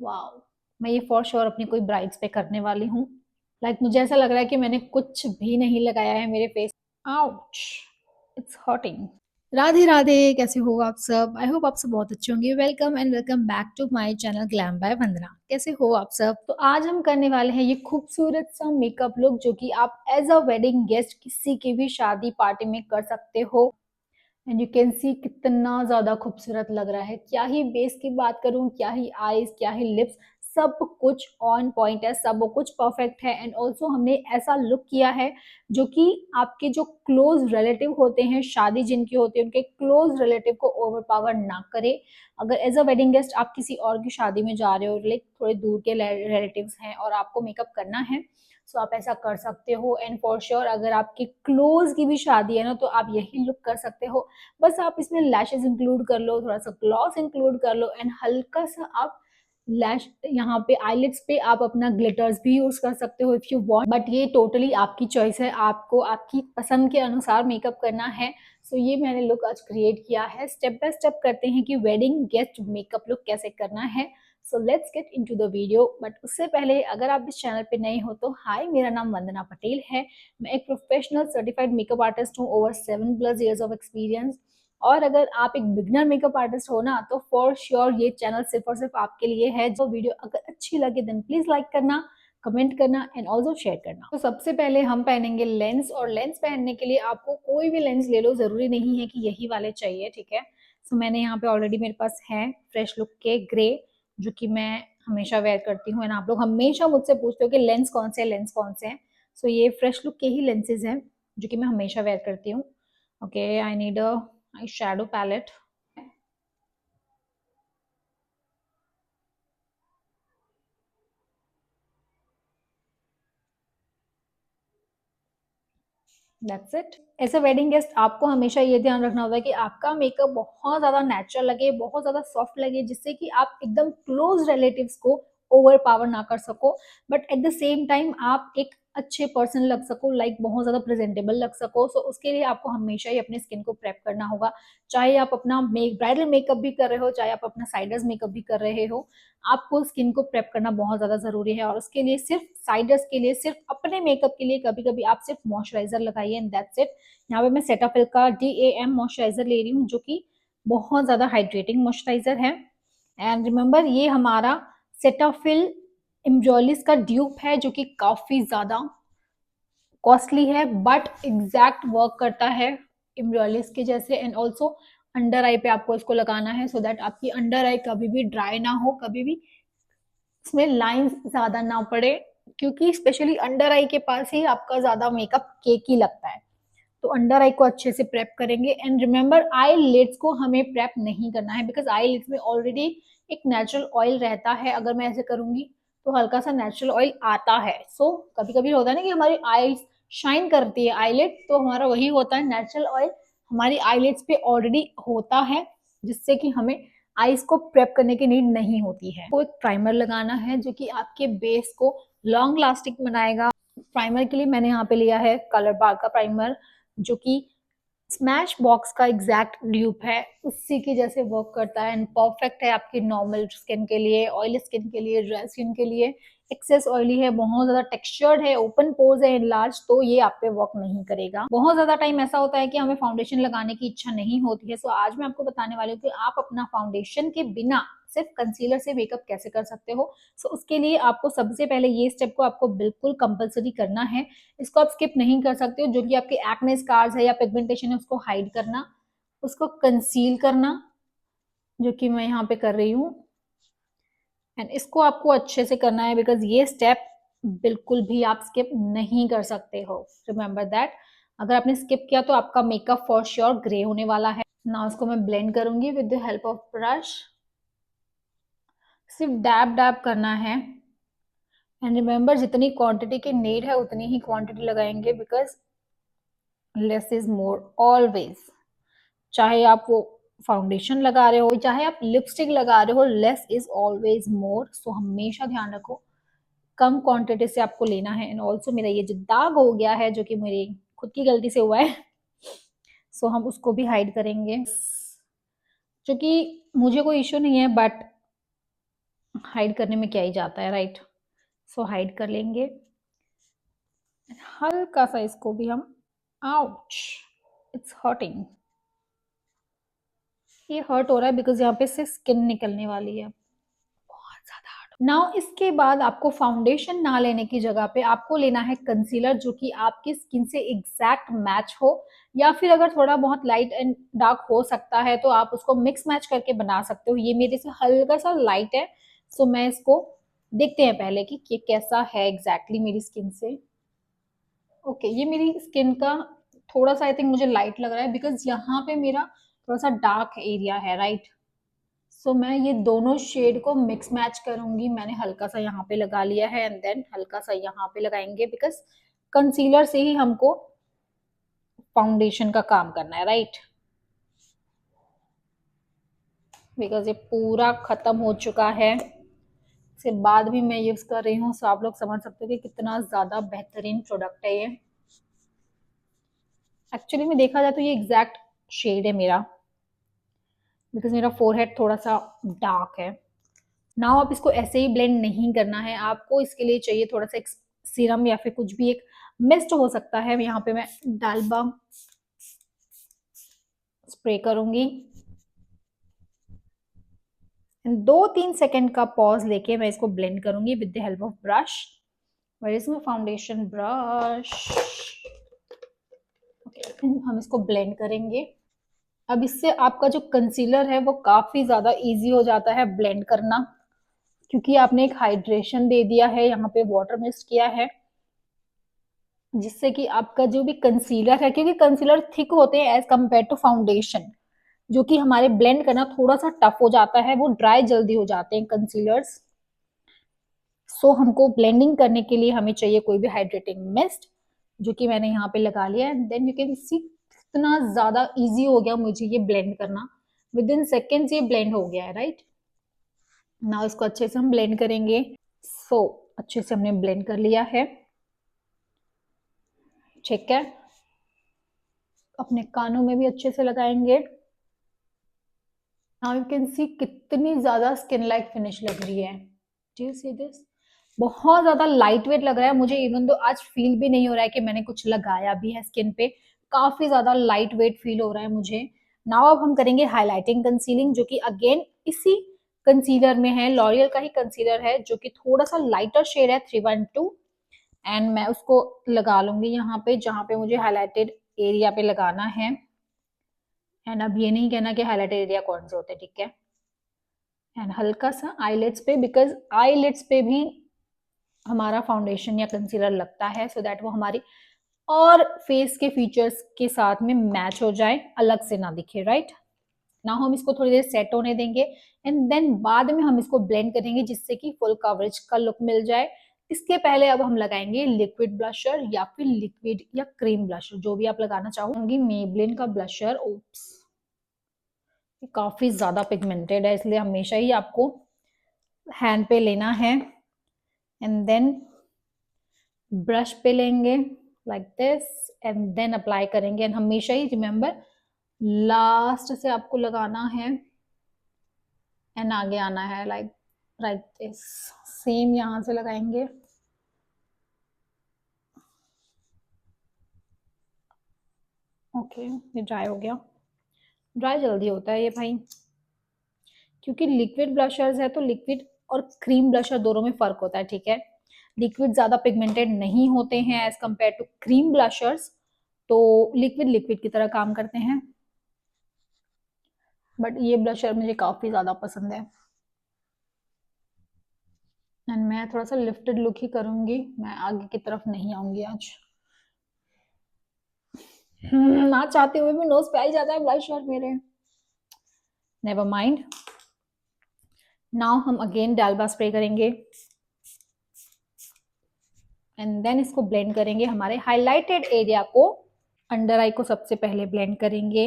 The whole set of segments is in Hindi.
वाओ! मैं ये फॉर श्योर अपनी कोई ब्राइड्स पे करने वाली हूँ। मुझे ऐसा लग रहा है कि मैंने कुछ भी नहीं लगाया है मेरे face. Ouch! It's hurting. Radhe Radhe, कैसे हो आप सब? आई होप आप सब बहुत अच्छे होंगे। Welcome and welcome back to my channel glam by Vandana. कैसे हो आप सब? तो आज हम करने वाले हैं ये खूबसूरत सा मेकअप लुक जो कि आप एज अ वेडिंग गेस्ट किसी की भी शादी पार्टी में कर सकते हो। एंड यू कैन सी कितना ज़्यादा खूबसूरत लग रहा है। क्या ही बेस की बात करूँ, क्या ही आईज़, क्या ही लिप्स, सब कुछ ऑन पॉइंट है, सब कुछ परफेक्ट है। एंड ऑल्सो हमने ऐसा लुक किया है जो कि आपके जो क्लोज रिलेटिव होते हैं, शादी जिनकी होती है, उनके क्लोज रिलेटिव को ओवरपावर ना करे। अगर एज अ वेडिंग गेस्ट आप किसी और की शादी में जा रहे हो, लाइक थोड़े दूर के रिलेटिव्स हैं और आपको मेकअप करना है, सो आप ऐसा कर सकते हो। एंड फॉर श्योर अगर आपकी क्लोज की भी शादी है ना, तो आप यही लुक कर सकते हो। बस आप इसमें लैशेस इंक्लूड कर लो, थोड़ा सा ग्लॉस इंक्लूड कर लो, एंड हल्का सा आप लैश यहाँ पे आईलिड्स पे आप अपना ग्लिटर्स भी यूज कर सकते हो इफ यू वांट, बट ये टोटली आपकी चॉइस है, आपको आपकी पसंद के अनुसार मेकअप करना है। सो ये मैंने लुक आज क्रिएट किया है। स्टेप बाय स्टेप करते हैं कि वेडिंग गेस्ट मेकअप लुक कैसे करना है। So let's get into the video. But उससे पहले अगर आप इस चैनल पे नए हो तो हाय, मेरा नाम वंदना पटेल है। मैं एक प्रोफेशनल सर्टिफाइड मेकअप आर्टिस्ट हूँ, ओवर 7+ ईयर्स ऑफ एक्सपीरियंस। और अगर आप एक बिगनर मेकअप आर्टिस्ट हो ना, तो फॉर श्योर ये चैनल सिर्फ और सिर्फ आपके लिए है। जो वीडियो अगर अच्छी लगे देन प्लीज लाइक करना, कमेंट करना एंड ऑल्सो शेयर करना। तो सबसे पहले हम पहनेंगे लेंस, और लेंस पहनने के लिए आपको कोई भी लेंस ले लो, जरूरी नहीं है कि यही वाले चाहिए, ठीक है। सो मैंने यहाँ पे ऑलरेडी मेरे पास है फ्रेश लुक के ग्रे, जो कि मैं हमेशा वेयर करती हूँ। एंड आप लोग हमेशा मुझसे पूछते हो कि लेंस कौन से हैं, लेंस कौन से हैं। सो ये फ्रेश लुक के ही लेंसेज हैं जो कि मैं हमेशा वेयर करती हूँ। Okay, I need a eye shadow palette. That's it. As a wedding guest आपको हमेशा ये ध्यान रखना होता है कि आपका मेकअप बहुत ज्यादा नेचुरल लगे, बहुत ज्यादा सॉफ्ट लगे, जिससे कि आप एकदम क्लोज रिलेटिव्स को ओवर पावर ना कर सको, but at the same time आप एक अच्छे पर्सन लग सको, लाइक बहुत ज्यादा प्रेजेंटेबल लग सको। सो उसके लिए आपको हमेशा ही अपने स्किन को प्रेप करना होगा। चाहे आप अपना ब्राइडल मेकअप भी कर रहे हो, चाहे आप अपना साइडर्स मेकअप भी कर रहे हो, आपको स्किन को प्रेप करना बहुत ज्यादा जरूरी है। और उसके लिए सिर्फ साइडर्स के लिए, सिर्फ अपने मेकअप के लिए कभी कभी आप सिर्फ मॉइस्चराइजर लगाइए एंड दैट्स इट। यहाँ पे मैं सेटाफिल का DAM मॉइस्चराइजर ले रही हूँ, जो कि बहुत ज्यादा हाइड्रेटिंग मॉइस्चराइजर है। एंड रिमेंबर, ये हमारा सेटाफिल इम्जोलिस का ड्यूप है, जो कि काफी ज्यादा कॉस्टली है, बट एग्जैक्ट वर्क करता है इम्ब्रॉलिस के जैसे। एंड ऑल्सो अंडर आई पे आपको इसको लगाना है, सो दैट आपकी अंडर आई कभी भी ड्राई ना हो, कभी भी इसमें लाइंस ज्यादा ना पड़े, क्योंकि स्पेशली अंडर आई के पास ही आपका ज्यादा मेकअप केकी लगता है। तो अंडर आई को अच्छे से प्रेप करेंगे। एंड रिमेंबर, आई लिड्स को हमें प्रेप नहीं करना है, बिकॉज आई लिड्स में ऑलरेडी एक नेचुरल ऑयल रहता है। अगर मैं ऐसे करूंगी तो हल्का सा नेचुरल ऑयल आता है। सो कभी कभी होता है ना कि हमारी आईज शाइन करती है आईलिड, तो हमारा वही होता है, नेचुरल ऑयल हमारी आईलिड्स पे ऑलरेडी होता है, जिससे कि हमें आईज को प्रेप करने की नीड नहीं होती है। तो एक प्राइमर लगाना है जो कि आपके बेस को लॉन्ग लास्टिंग बनाएगा। प्राइमर के लिए मैंने यहाँ पे लिया है कलर बार का प्राइमर, जो कि स्मैश बॉक्स का एग्जैक्ट ड्यूप है, उसी के जैसे वर्क करता है एंड परफेक्ट है आपकी नॉर्मल स्किन के लिए, ऑयली स्किन के लिए, ड्राई स्किन के लिए। एक्सेस ऑयली है, बहुत ज्यादा टेक्सचर्ड है, ओपन पोर्स है लार्ज, तो ये आप पे वर्क नहीं करेगा। बहुत ज्यादा टाइम ऐसा होता है कि हमें फाउंडेशन लगाने की इच्छा नहीं होती है। सो आज मैं आपको बताने वाली हूँ कि आप अपना फाउंडेशन के बिना सिर्फ कंसीलर से मेकअप कैसे कर सकते हो। सो उसके लिए आपको सबसे पहले ये स्टेप को आपको बिल्कुल कंपलसरी करना है। इसको आप स्किप नहीं कर सकते हो। जो कि आपके एक्ने स्कार्स है या पिगमेंटेशन है, उसको हाइड करना, उसको कंसील करना, जो कि मैं यहाँ पे कर रही हूँ। एंड इसको आपको अच्छे से करना है, बिकॉज ये स्टेप बिल्कुल भी आप स्किप नहीं कर सकते हो। रिमेंबर दैट, अगर आपने स्किप किया तो आपका मेकअप फॉर श्योर ग्रे होने वाला है। ना उसको मैं ब्लेंड करूंगी with the help of brush. सिर्फ डैब डैब करना है। एंड रिमेंबर, जितनी क्वांटिटी की नीड है उतनी ही क्वांटिटी लगाएंगे, because less is more always. चाहे आप वो फाउंडेशन लगा रहे हो, चाहे आप लिपस्टिक लगा रहे हो, लेस इज ऑलवेज मोर। सो हमेशा ध्यान रखो कम क्वांटिटी से आपको लेना है। एंड ऑल्सो मेरा ये जो दाग हो गया है, जो कि मेरी खुद की गलती से हुआ है, सो हम उसको भी हाइड करेंगे, जो कि मुझे कोई इश्यू नहीं है, बट हाइड करने में क्या ही जाता है, राइट। सो हाइड कर लेंगे, हल्का सा इसको भी हम, आउच, इट्स हर्टिंग, ये हर्ट हो रहा है बिकॉज यहाँ पे से स्किन निकलने वाली है, बहुत ज्यादा हर्ट। नाउ इसके बाद आपको फाउंडेशन ना लेने की जगह पे आपको लेना है कंसीलर, जो कि आपकी स्किन से एग्जैक्ट मैच हो, या फिर अगर थोड़ा बहुत लाइट एंड डार्क हो सकता है तो आप उसको मिक्स मैच करके बना सकते हो। ये मेरे से हल्का सा लाइट है, सो मैं इसको देखते हैं पहले कि ये कैसा है एग्जैक्टली मेरी स्किन से। ओके, ये मेरी स्किन का थोड़ा सा आई थिंक मुझे लाइट लग रहा है बिकॉज यहाँ पे मेरा थोड़ा सा डार्क एरिया है, राइट। सो मैं ये दोनों शेड को मिक्स मैच करूंगी। मैंने हल्का सा यहाँ पे लगा लिया है एंड देन हल्का सा यहाँ पे लगाएंगे बिकॉज कंसीलर से ही हमको फाउंडेशन का काम करना है, राइट। बिकॉज ये पूरा खत्म हो चुका है, इसके बाद भी मैं यूज कर रही हूँ, सो आप लोग समझ सकते हो कि कितना ज्यादा बेहतरीन प्रोडक्ट है ये। एक्चुअली में देखा जाए तो ये एग्जैक्ट शेड है मेरा, बिकॉज मेरा फोरहेड थोड़ा सा डार्क है। नाउ आप इसको ऐसे ही ब्लेंड नहीं करना है, आपको इसके लिए चाहिए थोड़ा सा एक सीरम या फिर कुछ भी एक मिस्ट हो सकता है। यहाँ पे मैं डालबा स्प्रे करूंगी, 2-3 सेकंड का पॉज लेके मैं इसको ब्लेंड करूंगी with the help of brush. Where is my foundation brush. Okay, हम इसको ब्लेंड करेंगे। अब इससे आपका जो कंसीलर है वो काफी ज्यादा इजी हो जाता है ब्लेंड करना, क्योंकि आपने एक हाइड्रेशन दे दिया है, यहाँ पे वाटर मिक्स किया है, जिससे कि आपका जो भी कंसीलर है, क्योंकि कंसीलर थिक होते हैं एज कम्पेयर टू फाउंडेशन, जो कि हमारे ब्लेंड करना थोड़ा सा टफ हो जाता है, वो ड्राई जल्दी हो जाते हैं कंसीलर्स। सो हमको ब्लेंडिंग करने के लिए हमें चाहिए कोई भी हाइड्रेटिंग मिस्ट, जो कि मैंने यहाँ पे लगा लिया है। देन यू कैन सी कितना ज्यादा इजी हो गया मुझे ये ब्लेंड करना, विद इन सेकेंड्स ये ब्लेंड हो गया है, राइट। नाउ इसको अच्छे से हम ब्लेंड करेंगे। अच्छे से हमने ब्लेंड कर लिया है, ठीक है। अपने कानों में भी अच्छे से लगाएंगे। नाउ यू कैन सी कितनी ज्यादा स्किन लाइक फिनिश लग रही है, डू यू सी दिस। बहुत ज्यादा लाइट वेट लग रहा है मुझे, इवन दो आज फील भी नहीं हो रहा है कि मैंने कुछ लगाया भी है स्किन पे, काफी ज्यादा लाइट वेट फील हो रहा है मुझे। नाउ अब हम करेंगे हाईलाइटिंग कंसीलिंग, जो कि अगेन इसी कंसीलर में है, लॉरियल का ही कंसीलर है, जो कि थोड़ा सा लाइटर शेड है 312। एंड मैं उसको लगा लूंगी यहाँ पे जहाँ पे मुझे हाईलाइटेड एरिया पे लगाना है। एंड अब ये नहीं कहना कि हाईलाइटेड एरिया कौन से होते हैं, ठीक है। एंड हल्का सा आईलेट्स पे, बिकॉज आईलेट्स पे भी हमारा फाउंडेशन या कंसीलर लगता है, सो दैट वो हमारी और फेस के फीचर्स के साथ में मैच हो जाए, अलग से ना दिखे, राइट। ना हम इसको थोड़ी देर सेट होने देंगे एंड देन बाद में हम इसको ब्लेंड करेंगे, जिससे कि फुल कवरेज का लुक मिल जाए। इसके पहले अब हम लगाएंगे लिक्विड ब्लशर या फिर लिक्विड या क्रीम ब्लशर, जो भी आप लगाना चाहोगी। मेबलिन का ब्लशर, ओप्स, काफी ज्यादा पिगमेंटेड है, इसलिए हमेशा ही आपको हैंड पे लेना है एंड देन ब्रश पे लेंगे like this and then apply करेंगे। एंड हमेशा ही रिमेंबर लास्ट से आपको लगाना है एंड आगे आना है, लाइक लाइक दिस। सेम यहां से लगाएंगे। ओके, ये ड्राई हो गया। ड्राई जल्दी होता है ये भाई, क्योंकि लिक्विड ब्लशर्स है तो लिक्विड और क्रीम ब्लशर दोनों में फर्क होता है, ठीक है। लिक्विड ज्यादा पिगमेंटेड नहीं होते हैं as compare to cream blushers, तो लिक्विड लिक्विड की तरह काम करते हैं। बट ये ब्लशर मुझे काफी ज्यादा पसंद है एंड मैं थोड़ा सा लिफ्टेड लुक ही करूंगी, मैं आगे की तरफ नहीं आऊंगी आज। ना चाहते हुए भी नोज पे आ ही जाता है ब्लशर मेरे। Never mind. नाउ हम अगेन डालबा स्प्रे करेंगे एंड देन इसको ब्लेंड करेंगे हमारे हाइलाइटेड एरिया को। अंडर आई को सबसे पहले ब्लेंड करेंगे।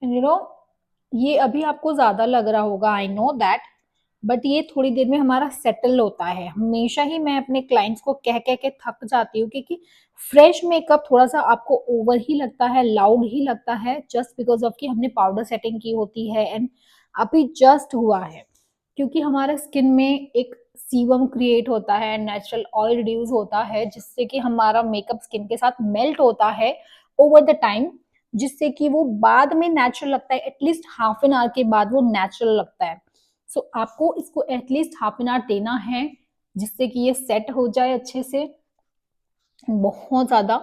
यू नो, ये अभी आपको ज्यादा लग रहा होगा, आई नो दैट, बट ये थोड़ी देर में हमारा सेटल होता है। हमेशा ही मैं अपने क्लाइंट्स को कह कह के थक जाती हूँ, क्योंकि फ्रेश मेकअप थोड़ा सा आपको ओवर ही लगता है, लाउड ही लगता है, जस्ट बिकॉज ऑफ कि हमने पाउडर सेटिंग की होती है एंड अभी जस्ट हुआ है। क्योंकि हमारे स्किन में एक सीबम क्रिएट होता है, नेचुरल ऑयल रिड्यूस होता है, जिससे कि हमारा मेकअप स्किन के साथ मेल्ट होता है ओवर द टाइम, जिससे कि वो बाद में नेचुरल लगता है। एटलीस्ट हाफ एन आवर के बाद वो नेचुरल लगता है। सो आपको इसको एटलीस्ट हाफ एन आवर देना है, जिससे कि ये सेट हो जाए अच्छे से, बहुत ज्यादा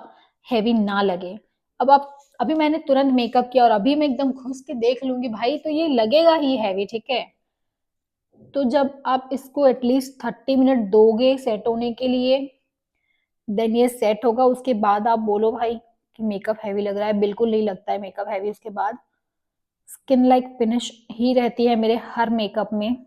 हैवी ना लगे। अब आप, अभी मैंने तुरंत मेकअप किया और अभी मैं एकदम घुस के देख लूंगी भाई, तो ये लगेगा ही हैवी, ठीक है। तो जब आप इसको एटलीस्ट 30 मिनट दोगे सेट होने के लिए, देन ये सेट होगा। उसके बाद आप बोलो भाई कि मेकअप हैवी लग रहा है, बिल्कुल नहीं लगता है मेकअप हैवी उसके बाद। स्किन लाइक फिनिश ही रहती है मेरे हर मेकअप में।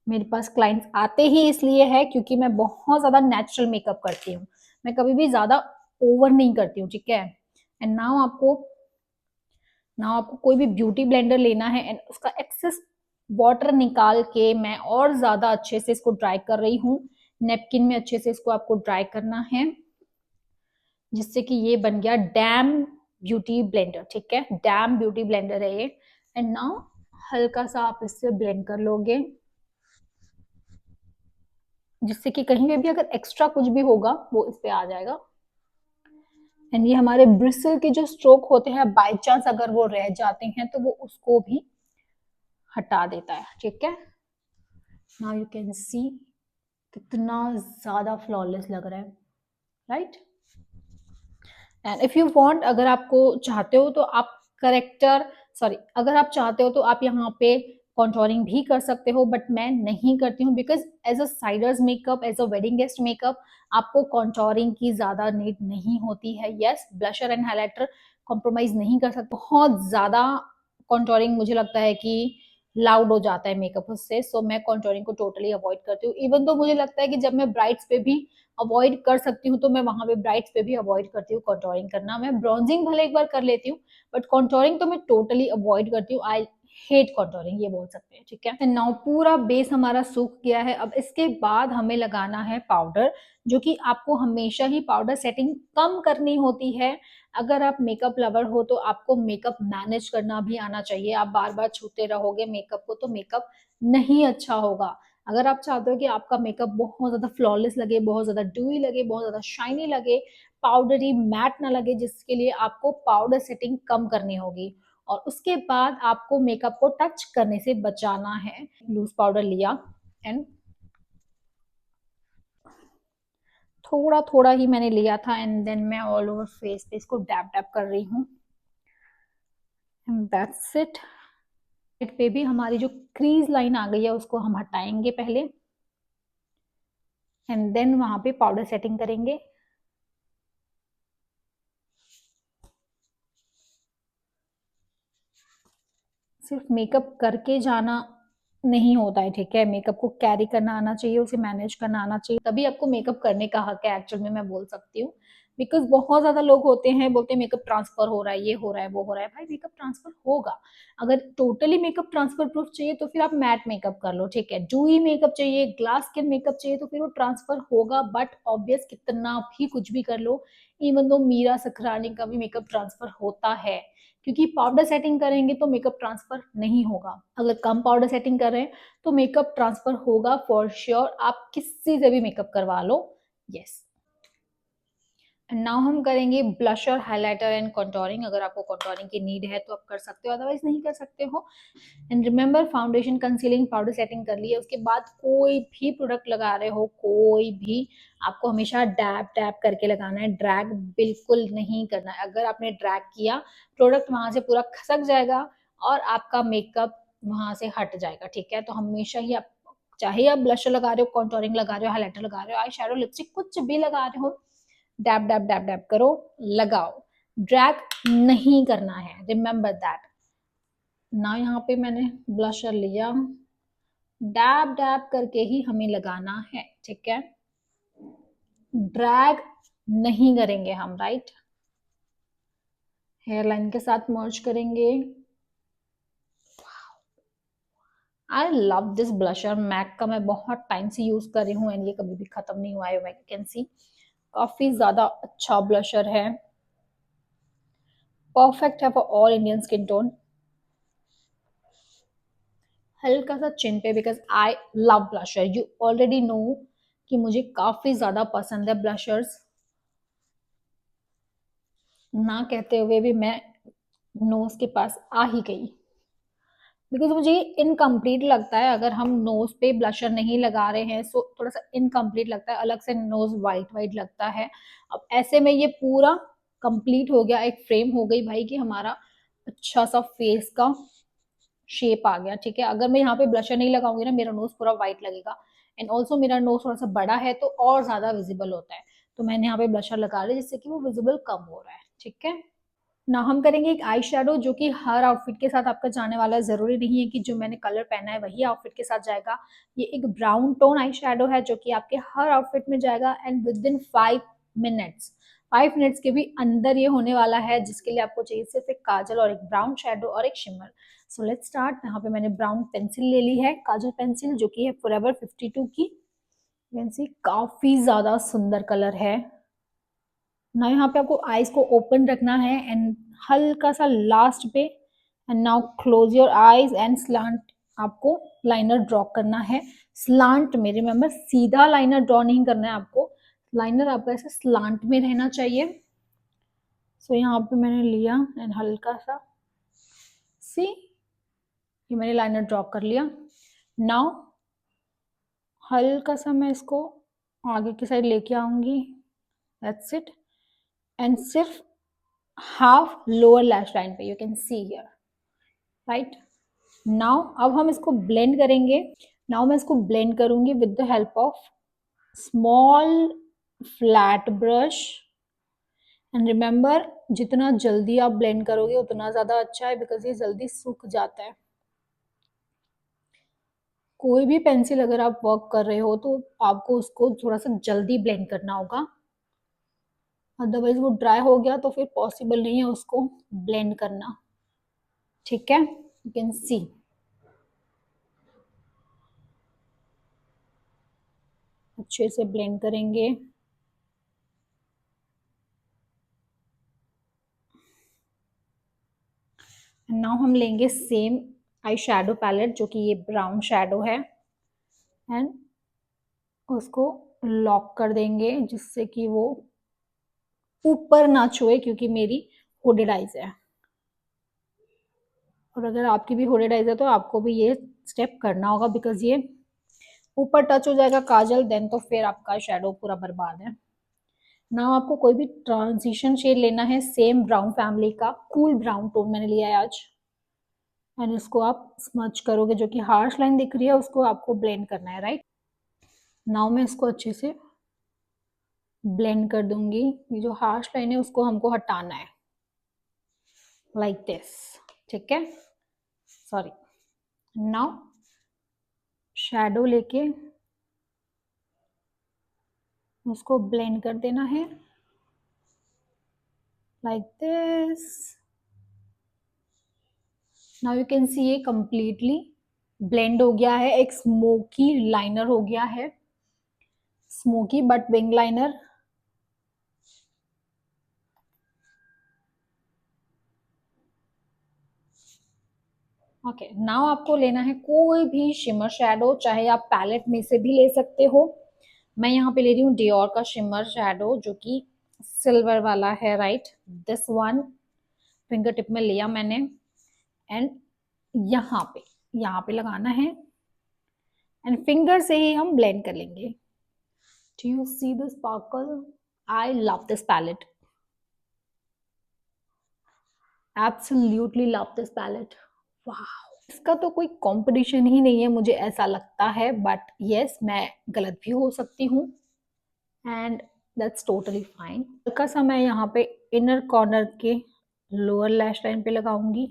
मेरे पास क्लाइंट्स आते ही इसलिए है क्योंकि मैं बहुत ज्यादा नेचुरल मेकअप करती हूँ। मैं कभी भी ज्यादा ओवर नहीं करती हूँ, ठीक है। एंड नाउ आपको कोई भी ब्यूटी ब्लेंडर लेना है एंड उसका एक्सेस वाटर निकाल के मैं और ज्यादा अच्छे से इसको ड्राई कर रही हूँ। नेपकिन में अच्छे से इसको आपको ड्राई करना है, जिससे कि ये बन गया डैम ब्यूटी ब्लेंडर, ठीक है। डैम ब्यूटी ब्लेंडर है ये। एंड नाउ हल्का सा आप इससे ब्लेंड कर लोगे, जिससे कि कहीं पे भी अगर एक्स्ट्रा कुछ भी होगा वो इस पे आ जाएगा। एंड ये हमारे ब्रिसल के जो स्ट्रोक होते हैं, बाय चांस अगर वो रह जाते हैं तो वो उसको भी हटा देता है, ठीक है। नाउ यू कैन सी कितना ज्यादा फ्लॉलेस लग रहा है, right. And if you want, अगर आपको चाहते हो तो आप करेक्टर, सॉरी, अगर आप चाहते हो तो आप यहाँ पे कॉन्टोरिंग भी कर सकते हो, बट मैं नहीं करती हूँ because as a siders makeup, as a wedding guest makeup, आपको कॉन्टोरिंग की ज्यादा नीड नहीं होती है। Yes, blusher and highlighter compromise नहीं कर सकते, बहुत ज्यादा कॉन्टोरिंग मुझे लगता है कि लाउड हो जाता है मेकअप उससे। सो मैं कॉन्टोरिंग को टोटली अवॉइड करती हूँ। इवन तो मुझे लगता है कि जब मैं ब्राइड्स पे भी अवॉइड कर सकती हूँ तो मैं वहां पे ब्राइड्स पे भी अवॉइड करती हूँ कॉन्टोरिंग करना। मैं ब्रॉन्जिंग भले एक बार कर लेती हूँ, बट कॉन्टोरिंग तो मैं टोटली अवॉइड करती हूँ। आई हेट कॉन्टोरिंग, ये बोल सकते हैं, ठीक है। नाउ पूरा बेस हमारा सूख गया है। अब इसके बाद हमें लगाना है पाउडर, जो कि आपको हमेशा ही पाउडर सेटिंग कम करनी होती है। अगर आप मेकअप लवर हो तो आपको मेकअप मैनेज करना भी आना चाहिए। आप बार बार छूते रहोगे मेकअप को तो मेकअप नहीं अच्छा होगा। अगर आप चाहते हो कि आपका मेकअप बहुत ज्यादा फ्लॉलेस लगे, बहुत ज्यादा ड्यूई लगे, बहुत ज्यादा शाइनी लगे, पाउडरी मैट ना लगे, जिसके लिए आपको पाउडर सेटिंग कम करनी होगी। और उसके बाद आपको मेकअप को टच करने से बचाना है। लूज पाउडर लिया एंड थोड़ा थोड़ा ही मैंने लिया था, एंड देन मैं ऑल ओवर फेस पे इसको डैप डैप कर रही हूँ। That's it. पे भी हमारी जो क्रीज लाइन आ गई है उसको हम हटाएंगे पहले, एंड देन वहां पे पाउडर सेटिंग करेंगे। सिर्फ मेकअप करके जाना नहीं होता है, ठीक है। मेकअप को कैरी करना आना चाहिए, उसे मैनेज करना आना चाहिए, तभी आपको मेकअप करने का हक है एक्चुअल में, मैं बोल सकती हूँ। बिकॉज बहुत ज्यादा लोग होते हैं बोलते हैं मेकअप ट्रांसफर हो रहा है, ये हो रहा है, वो हो रहा है। भाई मेकअप ट्रांसफर होगा। अगर टोटली मेकअप ट्रांसफर प्रूफ चाहिए तो फिर आप मैट मेकअप कर लो, ठीक है। डूई मेकअप चाहिए, ग्लास स्किन मेकअप चाहिए तो फिर वो ट्रांसफर होगा। बट ऑब्वियस कितना भी कुछ भी कर लो, इवन दो मीरा सखरानी का भी मेकअप ट्रांसफर होता है, क्योंकि पाउडर सेटिंग करेंगे तो मेकअप ट्रांसफर नहीं होगा। अगर कम पाउडर सेटिंग कर रहे हैं तो मेकअप ट्रांसफर होगा फॉर श्योर, आप किसी से भी मेकअप करवा लो। यस। नाउ हम करेंगे ब्लशर, हाइलाइटर एंड कॉन्टोरिंग। अगर आपको कॉन्टोरिंग की नीड है तो आप कर सकते हो, अदरवाइज नहीं कर सकते हो। And remember, foundation, concealing, powder setting कर लिया, उसके बाद कोई भी प्रोडक्ट लगा रहे हो, कोई भी, आपको हमेशा डैप डैप करके लगाना है। ड्रैग बिल्कुल नहीं करना है। अगर आपने ड्रैग किया, प्रोडक्ट वहां से पूरा खसक जाएगा और आपका मेकअप वहां से हट जाएगा, ठीक है। तो हमेशा ही आप, चाहे आप ब्लशर लगा रहे हो, कॉन्टोरिंग लगा रहे हो, हाइलाइटर लगा रहे हो, आई शेडो, लिपस्टिक, कुछ भी लगा रहे हो, डैप डैप डैप डैप करो, लगाओ। ड्रैग नहीं करना है, रिमेंबर दैट। ना यहाँ पे मैंने ब्लशर लिया, डैब डैब करके ही हमें लगाना है, ठीक है। ड्रैग नहीं करेंगे हम, राइट। हेयर लाइन के साथ मर्ज करेंगे। I love this blusher, MAC का मैं बहुत टाइम से यूज कर रही हूँ एंड ये कभी भी खत्म नहीं हुआ है। मैं कैन सी काफी ज्यादा अच्छा ब्लशर है, परफेक्ट है for all Indian skin tone. हल्का सा चिन पे, because I love blusher, you already know कि मुझे काफी ज्यादा पसंद है ब्लशर्स। ना कहते हुए भी मैं नोज के पास आ ही गई, बिकॉज मुझे इनकम्प्लीट लगता है अगर हम नोज पे ब्लशर नहीं लगा रहे हैं, सो थोड़ा सा इनकम्प्लीट लगता है, अलग से नोज वाइट वाइट लगता है। अब ऐसे में ये पूरा कंप्लीट हो गया, एक फ्रेम हो गई भाई कि हमारा अच्छा सा फेस का शेप आ गया। ठीक है, अगर मैं यहाँ पे ब्लशर नहीं लगाऊंगी ना, मेरा नोज पूरा वाइट लगेगा एंड ऑल्सो मेरा नोज थोड़ा सा बड़ा है तो और ज्यादा विजिबल होता है। तो मैंने यहाँ पे ब्लशर लगा लिया जिससे कि वो विजिबल कम हो रहा है। ठीक है, ना हम करेंगे एक आई शेडो जो कि हर आउटफिट के साथ आपका जाने वाला है। जरूरी नहीं है कि जो मैंने कलर पहना है वही आउटफिट के साथ जाएगा। ये एक ब्राउन टोन आई शेडो है जो कि आपके हर आउटफिट में जाएगा and with in 5 minutes, 5 minutes के भी अंदर ये होने वाला है, जिसके लिए आपको चाहिए सिर्फ एक काजल और एक ब्राउन शेडो और एक शिमर। So let's start. यहाँ पे मैंने ब्राउन पेंसिल ले ली है, काजल पेंसिल जो कि है फॉरएवर 52 की। पेंसिल काफी ज्यादा सुंदर कलर है ना। यहाँ पे आपको आईज को ओपन रखना है एंड हल्का सा लास्ट पे, and now close your eyes and slant आपको लाइनर ड्रॉ करना है। स्लांट में, रिमेम्बर, सीधा लाइनर ड्रॉ नहीं करना है आपको, लाइनर आपका ऐसे स्लांट में रहना चाहिए। सो यहाँ पे मैंने लिया एंड हल्का सा सी, ये मैंने लाइनर ड्रॉ कर लिया। नाउ हल्का सा मैं इसको आगे की साइड लेके आऊंगी, दैट्स इट। एंड सिर्फ हाफ लोअर लैश लाइन पे, you can see here, right. Now अब हम इसको ब्लेंड करेंगे। नाउ मैं इसको ब्लेंड करूंगी with the help of small flat brush. And remember, जितना जल्दी आप ब्लेंड करोगे उतना ज्यादा अच्छा है, बिकॉज ये जल्दी सूख जाता है। कोई भी पेंसिल अगर आप वर्क कर रहे हो तो आपको उसको थोड़ा सा जल्दी ब्लेंड करना होगा, अदरवाइज वो ड्राई हो गया तो फिर पॉसिबल नहीं है उसको ब्लेंड करना। ठीक है, यू कैन सी। अच्छे से ब्लेंड करेंगे। नाउ हम लेंगे सेम आई शेडो पैलेट जो कि ये ब्राउन शेडो है एंड उसको लॉक कर देंगे जिससे कि वो ऊपर ना छुए, क्योंकि मेरी हुडेड आइज है और अगर आपकी भी हुडेड आइज है तो आपको भी ये स्टेप करना होगा, बिकॉज ये ऊपर टच हो जाएगा काजल देन तो फिर आपका शेडो पूरा बर्बाद है। ना आपको कोई भी ट्रांजिशन शेड लेना है, सेम ब्राउन फैमिली का कूल ब्राउन टोन मैंने लिया है आज, एंड इसको आप स्मच करोगे, जो कि हार्श लाइन दिख रही है उसको आपको ब्लेंड करना है, राइट। नाउ मैं इसको अच्छे से ब्लेंड कर दूंगी, ये जो हार्श लाइन है उसको हमको हटाना है, लाइक दिस। ठीक है, सॉरी। नाउ शैडो लेके उसको ब्लेंड कर देना है like this. Now you can सी ये कंप्लीटली ब्लेंड हो गया है, एक स्मोकी लाइनर हो गया है, smoky but wing liner. Okay, now आपको लेना है कोई भी शिमर शैडो, चाहे आप पैलेट में से भी ले सकते हो। मैं यहाँ पे ले रही हूँ डियोर का शिमर शैडो जो कि सिल्वर वाला है, right. This one finger tip में लिया मैंने एंड यहाँ पे लगाना है एंड फिंगर से ही हम ब्लेंड कर लेंगे। Do you see the sparkle? I love this palette, absolutely love this palette. वाह, इसका तो कोई कंपटीशन ही नहीं है मुझे ऐसा लगता है, बट यस मैं गलत भी हो सकती हूँ एंड दैट्स टोटली फाइन। हल्का सा मैं यहाँ पे इनर कॉर्नर के लोअर लैश लाइन पे लगाऊंगी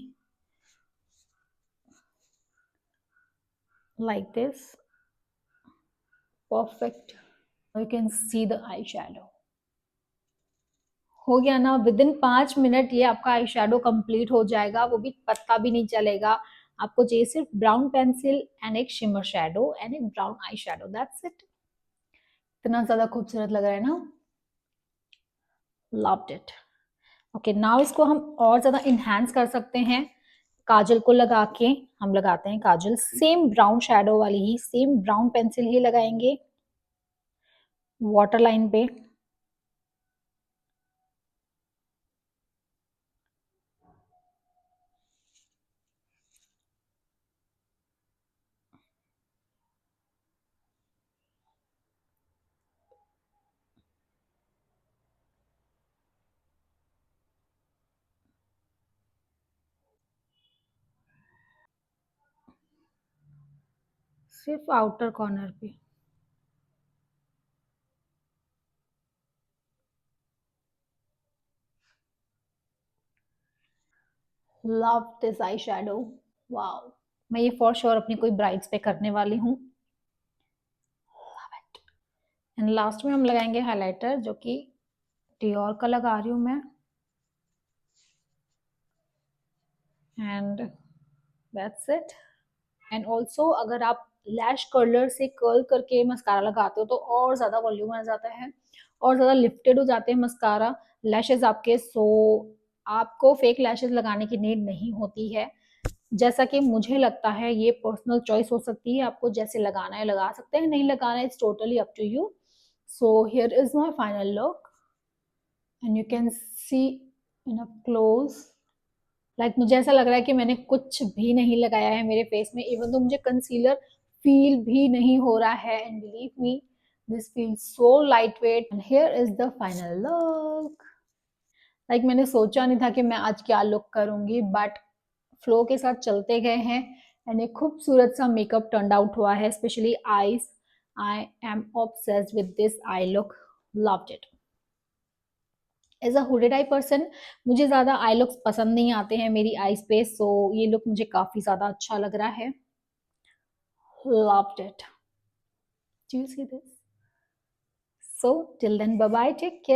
like this, perfect. You can see the eye shadow. हो गया ना, विद इन 5 मिनट ये आपका आई शेडो कंप्लीट हो जाएगा, वो भी पता भी नहीं चलेगा। आपको चाहिए सिर्फ ब्राउन पेंसिल एंड एक शिमर शेडो एंड एक brown eye shadow, that's it. इतना ज्यादा खूबसूरत लग रहा है ना, लव्ड इट। ओके, नाउ इसको हम और ज्यादा इनहेंस कर सकते हैं। काजल को लगा के हम लगाते हैं काजल, सेम ब्राउन शेडो वाली ही, सेम ब्राउन पेंसिल ही लगाएंगे वाटर लाइन पे। सिर्फ आउटर कॉर्नर पे। Love this eye shadow, wow. मैं ये फॉर श्योर अपनी कोई ब्राइड्स पे करने वाली हूँ। एंड लास्ट में हम लगाएंगे हाइलाइटर, जो कि डियोर का लगा रही हूँ मैं। And that's it. And also अगर आप लैश कर्लर से कर्ल करके मस्कारा लगाते हो तो और ज़्यादा वॉल्यूम आ जाता है, और ज़्यादा लिफ्टेड हो जाते हैं मस्कारा लैशेज आपके। सो आपको फेक लैशेज लगाने की नीड नहीं होती है, जैसा कि मुझे लगता है। ये पर्सनल चॉइस हो सकती है, आपको जैसे लगाना है लगा सकते हैं, नहीं लगाना है it's totally up to you. So here is my final look and you can see in a close. Like मुझे ऐसा लग रहा है कि मैंने कुछ भी नहीं लगाया है मेरे फेस में, इवन तो मुझे कंसीलर फील भी नहीं हो रहा है। And believe me, this feels so light weight. And here is the final look. Like मैंने सोचा नहीं था कि मैं आज क्या लुक करूंगी, बट फ्लो के साथ चलते गए हैं एंड एक खूबसूरत सा मेकअप टर्न आउट हुआ है, specially eyes. I am obsessed with this eye look, loved it. As a hooded eye person मुझे ज़्यादा आई लुक्स पसंद नहीं आते हैं मेरी आईज पे, सो ये लुक मुझे काफ़ी ज़्यादा अच्छा लग रहा है। Loved it. Do you see this? So till then, bye bye, take care.